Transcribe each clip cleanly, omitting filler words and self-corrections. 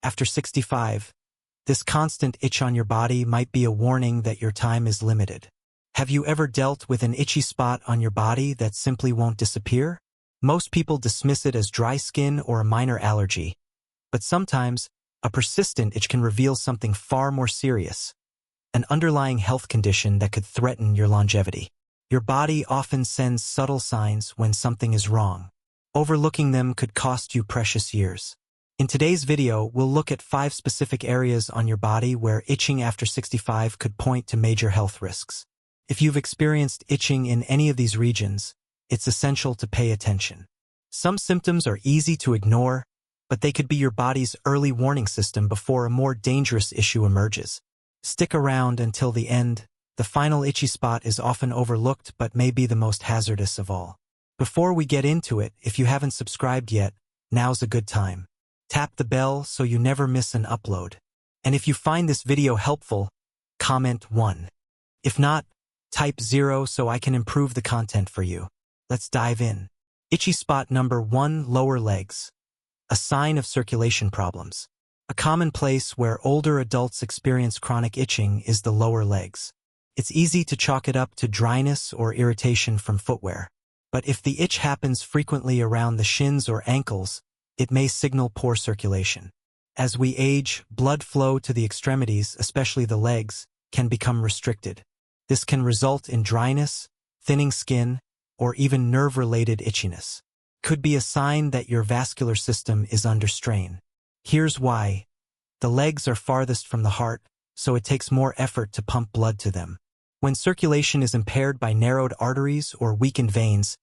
After 65, this constant itch on your body might be a warning that your time is limited. Have you ever dealt with an itchy spot on your body that simply won't disappear? Most people dismiss it as dry skin or a minor allergy, but sometimes a persistent itch can reveal something far more serious, an underlying health condition that could threaten your longevity. Your body often sends subtle signs when something is wrong. Overlooking them could cost you precious years. In today's video, we'll look at 5 specific areas on your body where itching after 65 could point to major health risks. If you've experienced itching in any of these regions, it's essential to pay attention. Some symptoms are easy to ignore, but they could be your body's early warning system before a more dangerous issue emerges. Stick around until the end. The final itchy spot is often overlooked but may be the most hazardous of all. Before we get into it, if you haven't subscribed yet, now's a good time. Tap the bell so you never miss an upload. And if you find this video helpful, comment 1. If not, type 0 so I can improve the content for you. Let's dive in. Itchy spot number 1, lower legs. A sign of circulation problems. A common place where older adults experience chronic itching is the lower legs. It's easy to chalk it up to dryness or irritation from footwear. But if the itch happens frequently around the shins or ankles, it may signal poor circulation. As we age, blood flow to the extremities, especially the legs, can become restricted. This can result in dryness, thinning skin, or even nerve-related itchiness. Could be a sign that your vascular system is under strain. Here's why. The legs are farthest from the heart, so it takes more effort to pump blood to them. When circulation is impaired by narrowed arteries or weakened veins,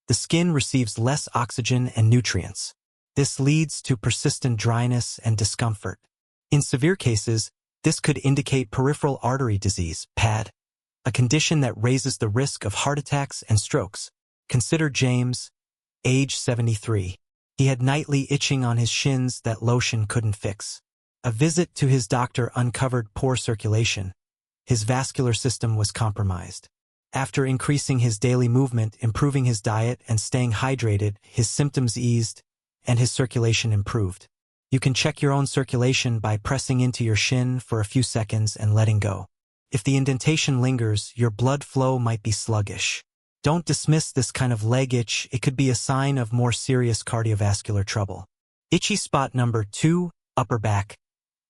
the skin receives less oxygen and nutrients. This leads to persistent dryness and discomfort. In severe cases, this could indicate peripheral artery disease, PAD, a condition that raises the risk of heart attacks and strokes. Consider James, age 73. He had nightly itching on his shins that lotion couldn't fix. A visit to his doctor uncovered poor circulation. His vascular system was compromised. After increasing his daily movement, improving his diet, and staying hydrated, his symptoms eased, and his circulation improved. You can check your own circulation by pressing into your shin for a few seconds and letting go. If the indentation lingers, your blood flow might be sluggish. Don't dismiss this kind of leg itch. It could be a sign of more serious cardiovascular trouble. Itchy spot number 2, upper back.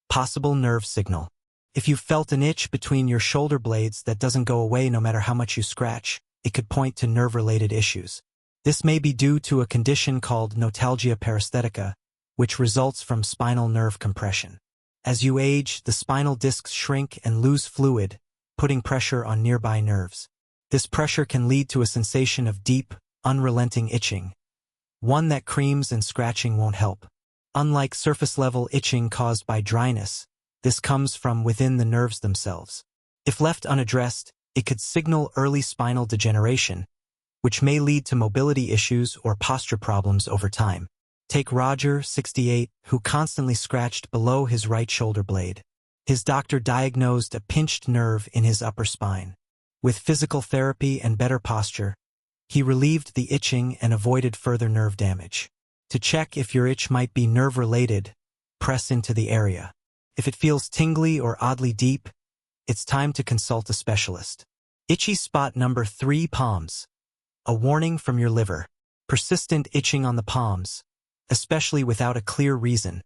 Possible nerve signal. If you've felt an itch between your shoulder blades that doesn't go away no matter how much you scratch, it could point to nerve-related issues. This may be due to a condition called notalgia paresthetica, which results from spinal nerve compression. As you age, the spinal discs shrink and lose fluid, putting pressure on nearby nerves. This pressure can lead to a sensation of deep, unrelenting itching, one that creams and scratching won't help. Unlike surface-level itching caused by dryness, this comes from within the nerves themselves. If left unaddressed, it could signal early spinal degeneration, which may lead to mobility issues or posture problems over time. Take Roger, 68, who constantly scratched below his right shoulder blade. His doctor diagnosed a pinched nerve in his upper spine. With physical therapy and better posture, he relieved the itching and avoided further nerve damage. To check if your itch might be nerve-related, press into the area. If it feels tingly or oddly deep, it's time to consult a specialist. Itchy spot number 3, palms. A warning from your liver. Persistent itching on the palms, especially without a clear reason,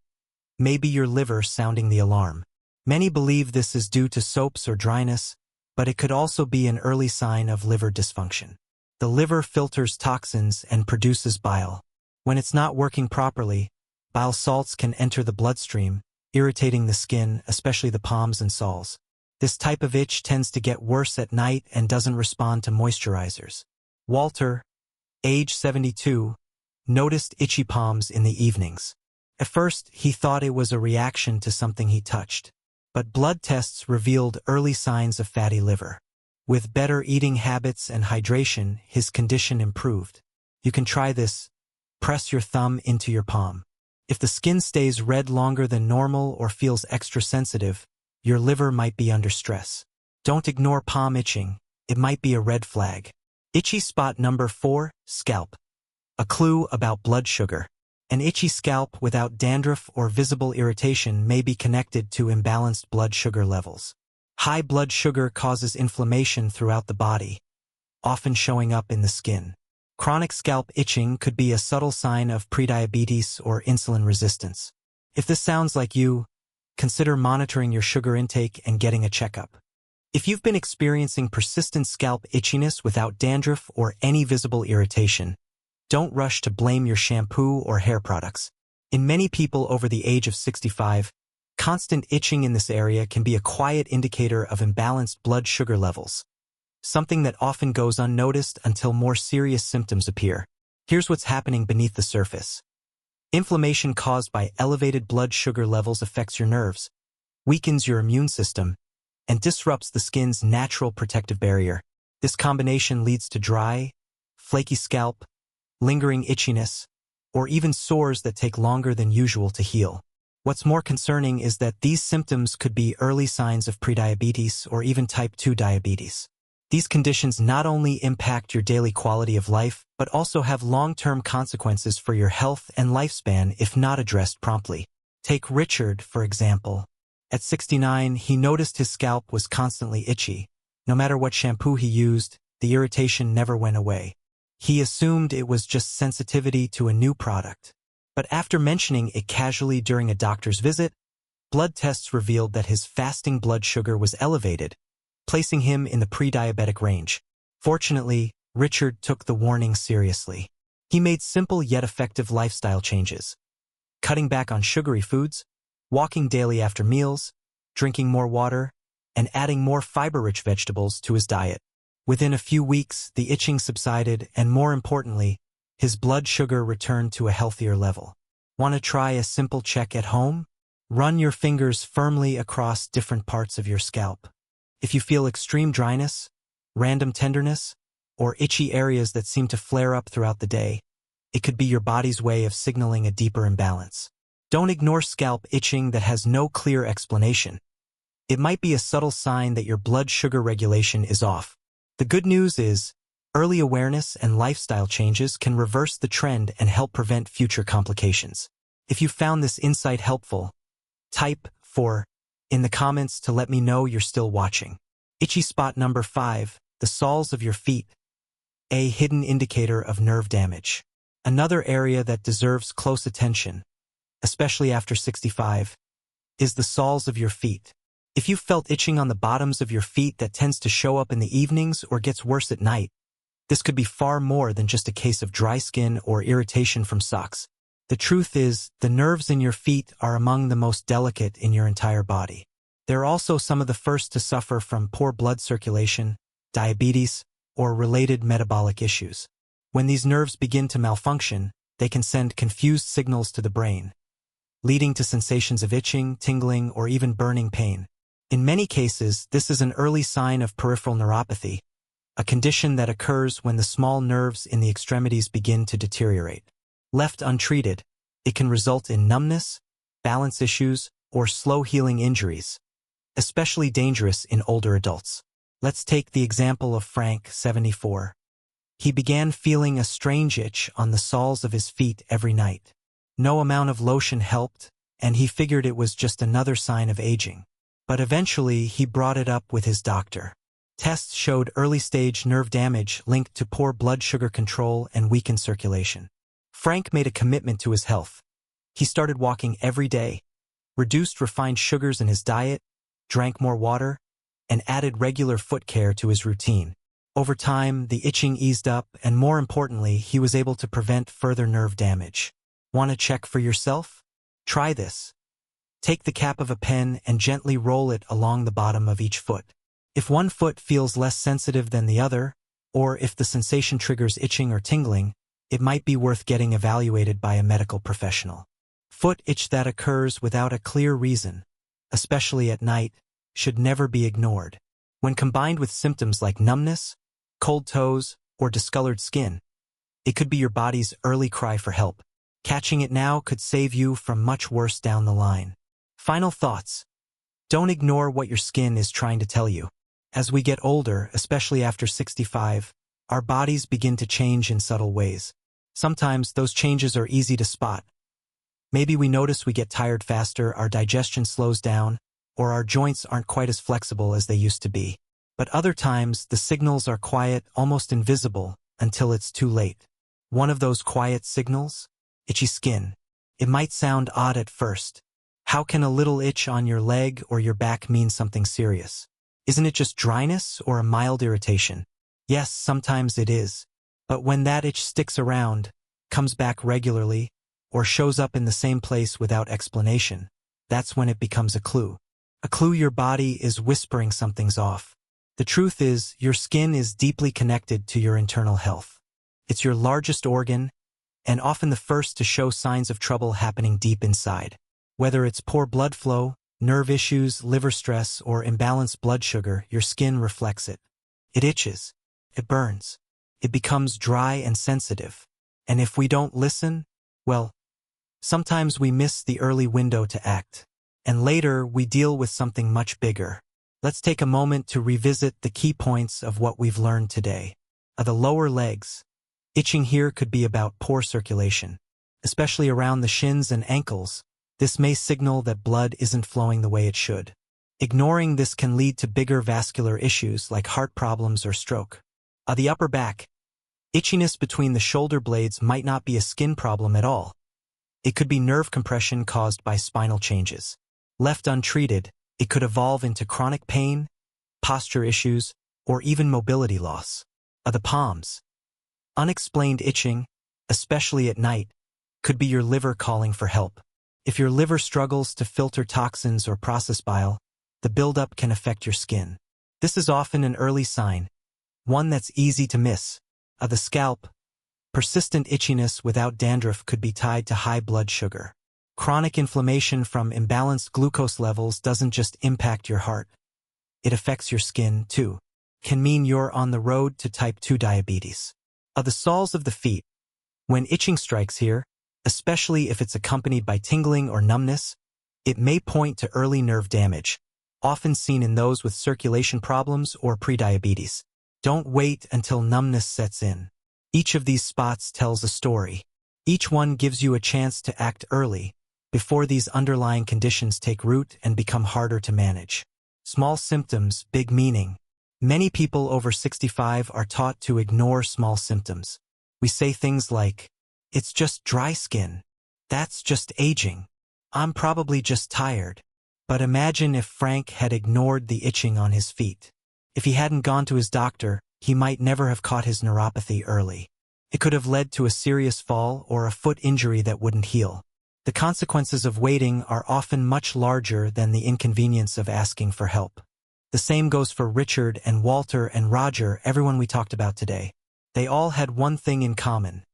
may be your liver sounding the alarm. Many believe this is due to soaps or dryness, but it could also be an early sign of liver dysfunction. The liver filters toxins and produces bile. When it's not working properly, bile salts can enter the bloodstream, irritating the skin, especially the palms and soles. This type of itch tends to get worse at night and doesn't respond to moisturizers. Walter, age 72, noticed itchy palms in the evenings. At first, he thought it was a reaction to something he touched, but blood tests revealed early signs of fatty liver. With better eating habits and hydration, his condition improved. You can try this. Press your thumb into your palm. If the skin stays red longer than normal or feels extra sensitive, your liver might be under stress. Don't ignore palm itching. It might be a red flag. Itchy spot number 4, scalp. A clue about blood sugar. An itchy scalp without dandruff or visible irritation may be connected to imbalanced blood sugar levels. High blood sugar causes inflammation throughout the body, often showing up in the skin. Chronic scalp itching could be a subtle sign of prediabetes or insulin resistance. If this sounds like you, consider monitoring your sugar intake and getting a checkup. If you've been experiencing persistent scalp itchiness without dandruff or any visible irritation, don't rush to blame your shampoo or hair products. In many people over the age of 65, constant itching in this area can be a quiet indicator of imbalanced blood sugar levels, something that often goes unnoticed until more serious symptoms appear. Here's what's happening beneath the surface. Inflammation caused by elevated blood sugar levels affects your nerves, weakens your immune system, and disrupts the skin's natural protective barrier. This combination leads to dry, flaky scalp, lingering itchiness, or even sores that take longer than usual to heal. What's more concerning is that these symptoms could be early signs of prediabetes or even type 2 diabetes. These conditions not only impact your daily quality of life, but also have long-term consequences for your health and lifespan if not addressed promptly. Take Richard, for example. At 69, he noticed his scalp was constantly itchy. No matter what shampoo he used, the irritation never went away. He assumed it was just sensitivity to a new product. But after mentioning it casually during a doctor's visit, blood tests revealed that his fasting blood sugar was elevated, placing him in the pre-diabetic range. Fortunately, Richard took the warning seriously. He made simple yet effective lifestyle changes, cutting back on sugary foods, walking daily after meals, drinking more water, and adding more fiber-rich vegetables to his diet. Within a few weeks, the itching subsided, and more importantly, his blood sugar returned to a healthier level. Want to try a simple check at home? Run your fingers firmly across different parts of your scalp. If you feel extreme dryness, random tenderness, or itchy areas that seem to flare up throughout the day, it could be your body's way of signaling a deeper imbalance. Don't ignore scalp itching that has no clear explanation. It might be a subtle sign that your blood sugar regulation is off. The good news is, early awareness and lifestyle changes can reverse the trend and help prevent future complications. If you found this insight helpful, type 4 in the comments to let me know you're still watching. Itchy spot number 5, the soles of your feet, a hidden indicator of nerve damage. Another area that deserves close attention, especially after 65, is the soles of your feet. If you've felt itching on the bottoms of your feet that tends to show up in the evenings or gets worse at night, this could be far more than just a case of dry skin or irritation from socks. The truth is, the nerves in your feet are among the most delicate in your entire body. They're also some of the first to suffer from poor blood circulation, diabetes, or related metabolic issues. When these nerves begin to malfunction, they can send confused signals to the brain, leading to sensations of itching, tingling, or even burning pain. In many cases, this is an early sign of peripheral neuropathy, a condition that occurs when the small nerves in the extremities begin to deteriorate. Left untreated, it can result in numbness, balance issues, or slow-healing injuries, especially dangerous in older adults. Let's take the example of Frank, 74. He began feeling a strange itch on the soles of his feet every night. No amount of lotion helped, and he figured it was just another sign of aging. But eventually, he brought it up with his doctor. Tests showed early-stage nerve damage linked to poor blood sugar control and weakened circulation. Frank made a commitment to his health. He started walking every day, reduced refined sugars in his diet, drank more water, and added regular foot care to his routine. Over time, the itching eased up, and more importantly, he was able to prevent further nerve damage. Want to check for yourself? Try this. Take the cap of a pen and gently roll it along the bottom of each foot. If one foot feels less sensitive than the other, or if the sensation triggers itching or tingling, it might be worth getting evaluated by a medical professional. Foot itch that occurs without a clear reason, especially at night, should never be ignored. When combined with symptoms like numbness, cold toes, or discolored skin, it could be your body's early cry for help. Catching it now could save you from much worse down the line. Final thoughts. Don't ignore what your skin is trying to tell you. As we get older, especially after 65, our bodies begin to change in subtle ways. Sometimes those changes are easy to spot, Maybe we notice we get tired faster, our digestion slows down, or our joints aren't quite as flexible as they used to be. But other times, the signals are quiet, almost invisible, until it's too late. One of those quiet signals? Itchy skin. It might sound odd at first. How can a little itch on your leg or your back mean something serious? Isn't it just dryness or a mild irritation? Yes, sometimes it is. But when that itch sticks around, comes back regularly, or shows up in the same place without explanation, that's when it becomes a clue. A clue your body is whispering something's off. The truth is, your skin is deeply connected to your internal health. It's your largest organ, and often the first to show signs of trouble happening deep inside. Whether it's poor blood flow, nerve issues, liver stress, or imbalanced blood sugar, your skin reflects it. It itches. It burns. It becomes dry and sensitive. And if we don't listen, well, sometimes we miss the early window to act. And later, we deal with something much bigger. Let's take a moment to revisit the key points of what we've learned today. The lower legs. Itching here could be about poor circulation, especially around the shins and ankles. This may signal that blood isn't flowing the way it should. Ignoring this can lead to bigger vascular issues like heart problems or stroke. The upper back. Itchiness between the shoulder blades might not be a skin problem at all. It could be nerve compression caused by spinal changes. Left untreated, it could evolve into chronic pain, posture issues, or even mobility loss. The palms. Unexplained itching, especially at night, could be your liver calling for help. If your liver struggles to filter toxins or process bile, the buildup can affect your skin. This is often an early sign, one that's easy to miss. The scalp. Persistent itchiness without dandruff could be tied to high blood sugar. Chronic inflammation from imbalanced glucose levels doesn't just impact your heart. It affects your skin, too. Can mean you're on the road to type 2 diabetes. The soles of the feet. When itching strikes here, especially if it's accompanied by tingling or numbness, it may point to early nerve damage, often seen in those with circulation problems or prediabetes. Don't wait until numbness sets in. Each of these spots tells a story. Each one gives you a chance to act early, before these underlying conditions take root and become harder to manage. Small symptoms, big meaning. Many people over 65 are taught to ignore small symptoms. We say things like, "It's just dry skin. That's just aging. I'm probably just tired." But imagine if Frank had ignored the itching on his feet. If he hadn't gone to his doctor, he might never have caught his neuropathy early. It could have led to a serious fall or a foot injury that wouldn't heal. The consequences of waiting are often much larger than the inconvenience of asking for help. The same goes for Richard and Walter and Roger, everyone we talked about today. They all had one thing in common.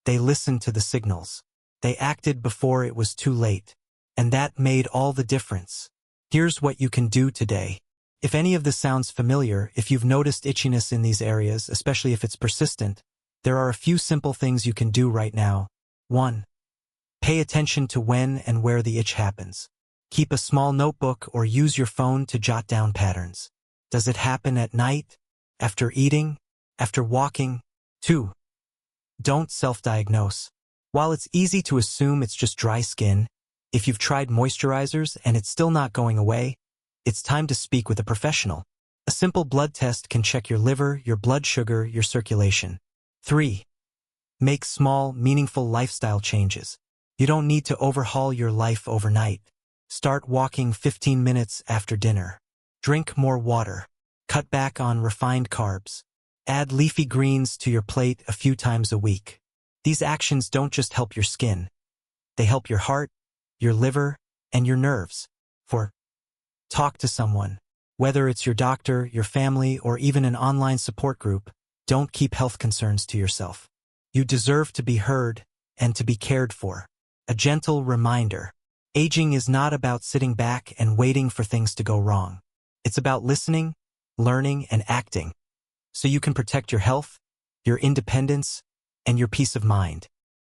They listened to the signals. They acted before it was too late. And that made all the difference. Here's what you can do today. If any of this sounds familiar, if you've noticed itchiness in these areas, especially if it's persistent, there are a few simple things you can do right now. 1. Pay attention to when and where the itch happens. Keep a small notebook or use your phone to jot down patterns. Does it happen at night? After eating? After walking? 2. Don't self-diagnose. While it's easy to assume it's just dry skin, if you've tried moisturizers and it's still not going away, it's time to speak with a professional. A simple blood test can check your liver, your blood sugar, your circulation. 3. Make small, meaningful lifestyle changes. You don't need to overhaul your life overnight. Start walking 15 minutes after dinner. Drink more water. Cut back on refined carbs. Add leafy greens to your plate a few times a week. These actions don't just help your skin. They help your heart, your liver, and your nerves. 4. Talk to someone. Whether it's your doctor, your family, or even an online support group, don't keep health concerns to yourself. You deserve to be heard and to be cared for. A gentle reminder. Aging is not about sitting back and waiting for things to go wrong. It's about listening, learning, and acting, so you can protect your health, your independence, and your peace of mind.